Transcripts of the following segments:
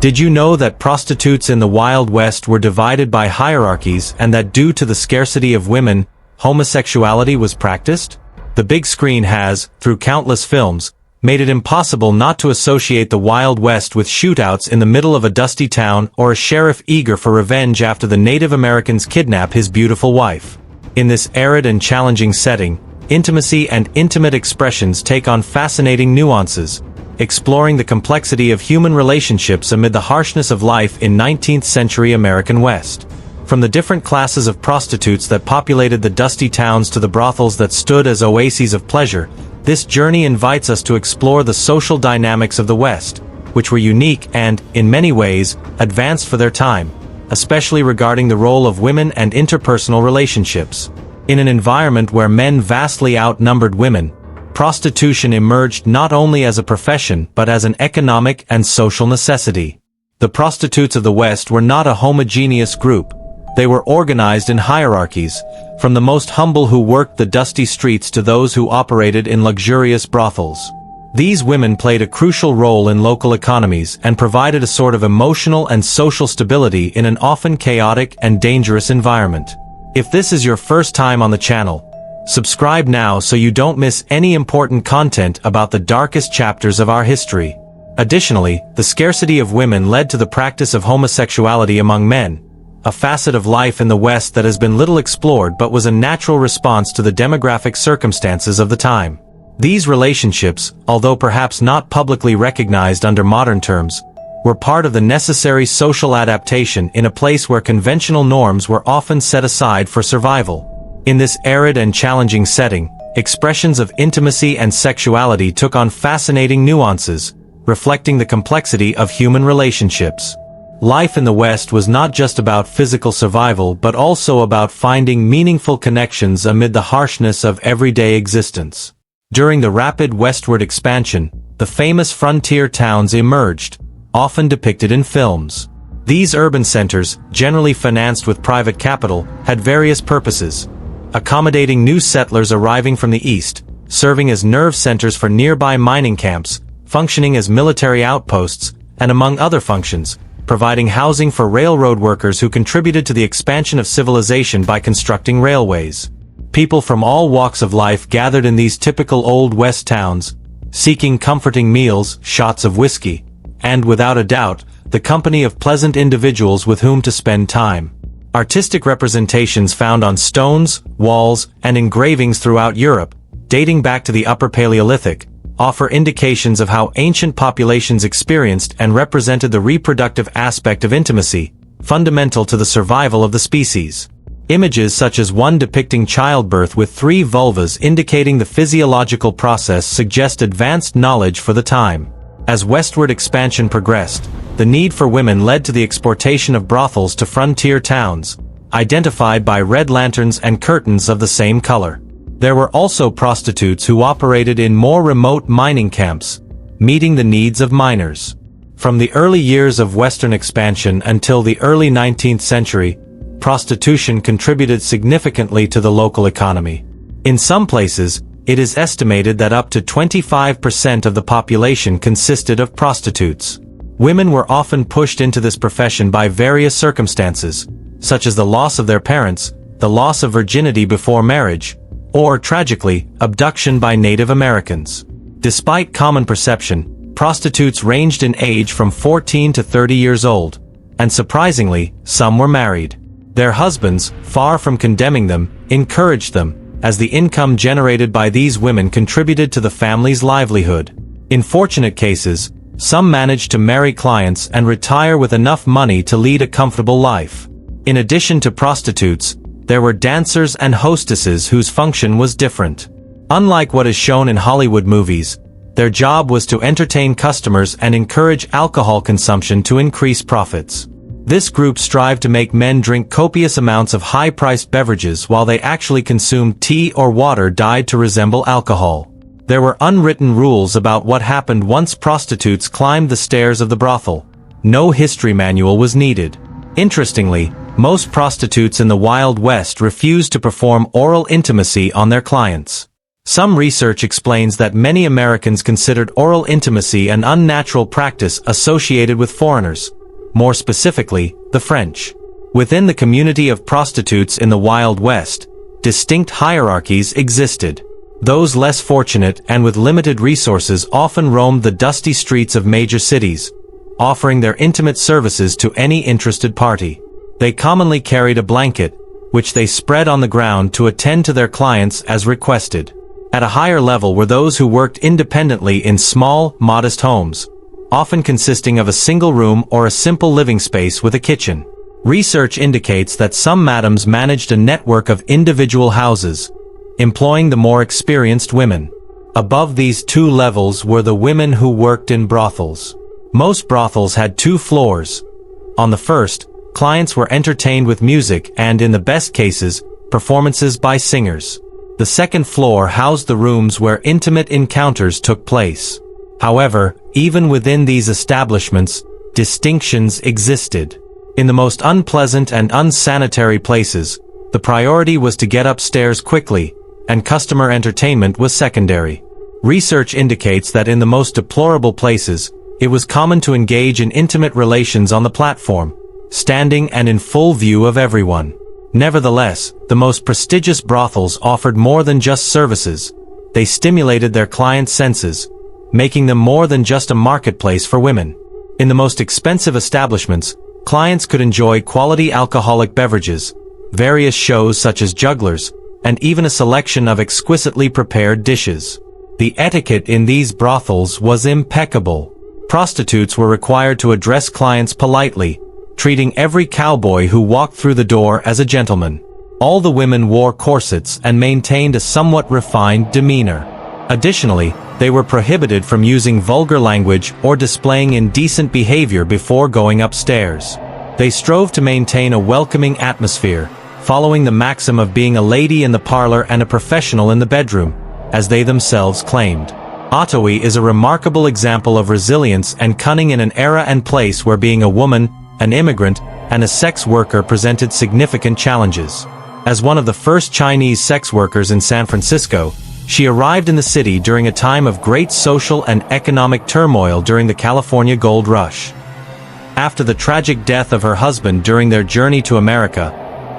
Did you know that prostitutes in the Wild West were divided by hierarchies and that due to the scarcity of women, homosexuality was practiced? The big screen has, through countless films, made it impossible not to associate the Wild West with shootouts in the middle of a dusty town or a sheriff eager for revenge after the Native Americans kidnap his beautiful wife. In this arid and challenging setting, intimacy and intimate expressions take on fascinating nuances, exploring the complexity of human relationships amid the harshness of life in 19th-century American West. From the different classes of prostitutes that populated the dusty towns to the brothels that stood as oases of pleasure, this journey invites us to explore the social dynamics of the West, which were unique and, in many ways, advanced for their time, especially regarding the role of women and interpersonal relationships. In an environment where men vastly outnumbered women, prostitution emerged not only as a profession but as an economic and social necessity. The prostitutes of the West were not a homogeneous group. They were organized in hierarchies, from the most humble who worked the dusty streets to those who operated in luxurious brothels. These women played a crucial role in local economies and provided a sort of emotional and social stability in an often chaotic and dangerous environment. If this is your first time on the channel, subscribe now so you don't miss any important content about the darkest chapters of our history. Additionally, the scarcity of women led to the practice of homosexuality among men, a facet of life in the West that has been little explored but was a natural response to the demographic circumstances of the time. These relationships, although perhaps not publicly recognized under modern terms, were part of the necessary social adaptation in a place where conventional norms were often set aside for survival. In this arid and challenging setting, expressions of intimacy and sexuality took on fascinating nuances, reflecting the complexity of human relationships. Life in the West was not just about physical survival but also about finding meaningful connections amid the harshness of everyday existence. During the rapid westward expansion, the famous frontier towns emerged, often depicted in films. These urban centers, generally financed with private capital, had various purposes, accommodating new settlers arriving from the east, serving as nerve centers for nearby mining camps, functioning as military outposts, and among other functions, providing housing for railroad workers who contributed to the expansion of civilization by constructing railways. People from all walks of life gathered in these typical Old West towns, seeking comforting meals, shots of whiskey, and, without a doubt, the company of pleasant individuals with whom to spend time. Artistic representations found on stones, walls, and engravings throughout Europe, dating back to the Upper Paleolithic, offer indications of how ancient populations experienced and represented the reproductive aspect of intimacy, fundamental to the survival of the species. Images such as one depicting childbirth with 3 vulvas indicating the physiological process suggest advanced knowledge for the time. As westward expansion progressed, the need for women led to the exportation of brothels to frontier towns, identified by red lanterns and curtains of the same color. There were also prostitutes who operated in more remote mining camps, meeting the needs of miners. From the early years of Western expansion until the early 19th century, prostitution contributed significantly to the local economy. In some places, it is estimated that up to 25% of the population consisted of prostitutes. Women were often pushed into this profession by various circumstances, such as the loss of their parents, the loss of virginity before marriage, or, tragically, abduction by Native Americans. Despite common perception, prostitutes ranged in age from 14 to 30 years old, and surprisingly, some were married. Their husbands, far from condemning them, encouraged them, as the income generated by these women contributed to the family's livelihood. In fortunate cases, some managed to marry clients and retire with enough money to lead a comfortable life. In addition to prostitutes, there were dancers and hostesses whose function was different. Unlike what is shown in Hollywood movies, their job was to entertain customers and encourage alcohol consumption to increase profits. This group strived to make men drink copious amounts of high-priced beverages while they actually consumed tea or water dyed to resemble alcohol. There were unwritten rules about what happened once prostitutes climbed the stairs of the brothel. No history manual was needed. Interestingly, most prostitutes in the Wild West refused to perform oral intimacy on their clients. Some research explains that many Americans considered oral intimacy an unnatural practice associated with foreigners, more specifically, the French. Within the community of prostitutes in the Wild West, distinct hierarchies existed. Those less fortunate and with limited resources often roamed the dusty streets of major cities, offering their intimate services to any interested party. They commonly carried a blanket, which they spread on the ground to attend to their clients as requested. At a higher level were those who worked independently in small, modest homes, often consisting of a single room or a simple living space with a kitchen. Research indicates that some madams managed a network of individual houses, employing the more experienced women. Above these two levels were the women who worked in brothels. Most brothels had 2 floors. On the first, clients were entertained with music and, in the best cases, performances by singers. The second floor housed the rooms where intimate encounters took place. However, even within these establishments, distinctions existed. In the most unpleasant and unsanitary places, the priority was to get upstairs quickly, and customer entertainment was secondary. Research indicates that in the most deplorable places, it was common to engage in intimate relations on the platform, standing and in full view of everyone. Nevertheless, the most prestigious brothels offered more than just services. They stimulated their clients' senses, making them more than just a marketplace for women. In the most expensive establishments, clients could enjoy quality alcoholic beverages, various shows such as jugglers, and even a selection of exquisitely prepared dishes. The etiquette in these brothels was impeccable. Prostitutes were required to address clients politely, treating every cowboy who walked through the door as a gentleman. All the women wore corsets and maintained a somewhat refined demeanor. Additionally, they were prohibited from using vulgar language or displaying indecent behavior before going upstairs. They strove to maintain a welcoming atmosphere, following the maxim of being a lady in the parlor and a professional in the bedroom, as they themselves claimed. Otowi is a remarkable example of resilience and cunning in an era and place where being a woman, an immigrant, and a sex worker presented significant challenges. As one of the first Chinese sex workers in San Francisco, she arrived in the city during a time of great social and economic turmoil during the California Gold Rush. After the tragic death of her husband during their journey to America,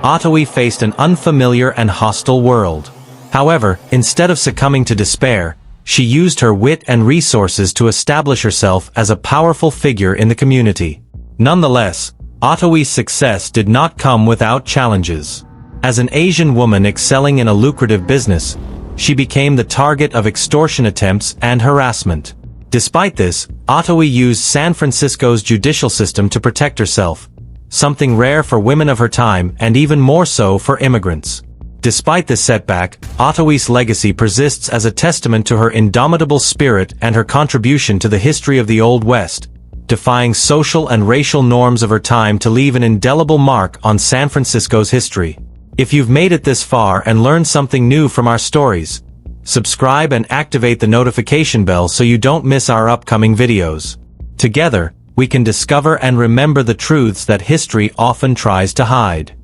Otowi faced an unfamiliar and hostile world. However, instead of succumbing to despair, she used her wit and resources to establish herself as a powerful figure in the community. Nonetheless, Otowi's success did not come without challenges. As an Asian woman excelling in a lucrative business, she became the target of extortion attempts and harassment. Despite this, Otowi used San Francisco's judicial system to protect herself, something rare for women of her time and even more so for immigrants. Despite this setback, Otowi's legacy persists as a testament to her indomitable spirit and her contribution to the history of the Old West, defying social and racial norms of her time to leave an indelible mark on San Francisco's history. If you've made it this far and learned something new from our stories, subscribe and activate the notification bell so you don't miss our upcoming videos. Together, we can discover and remember the truths that history often tries to hide.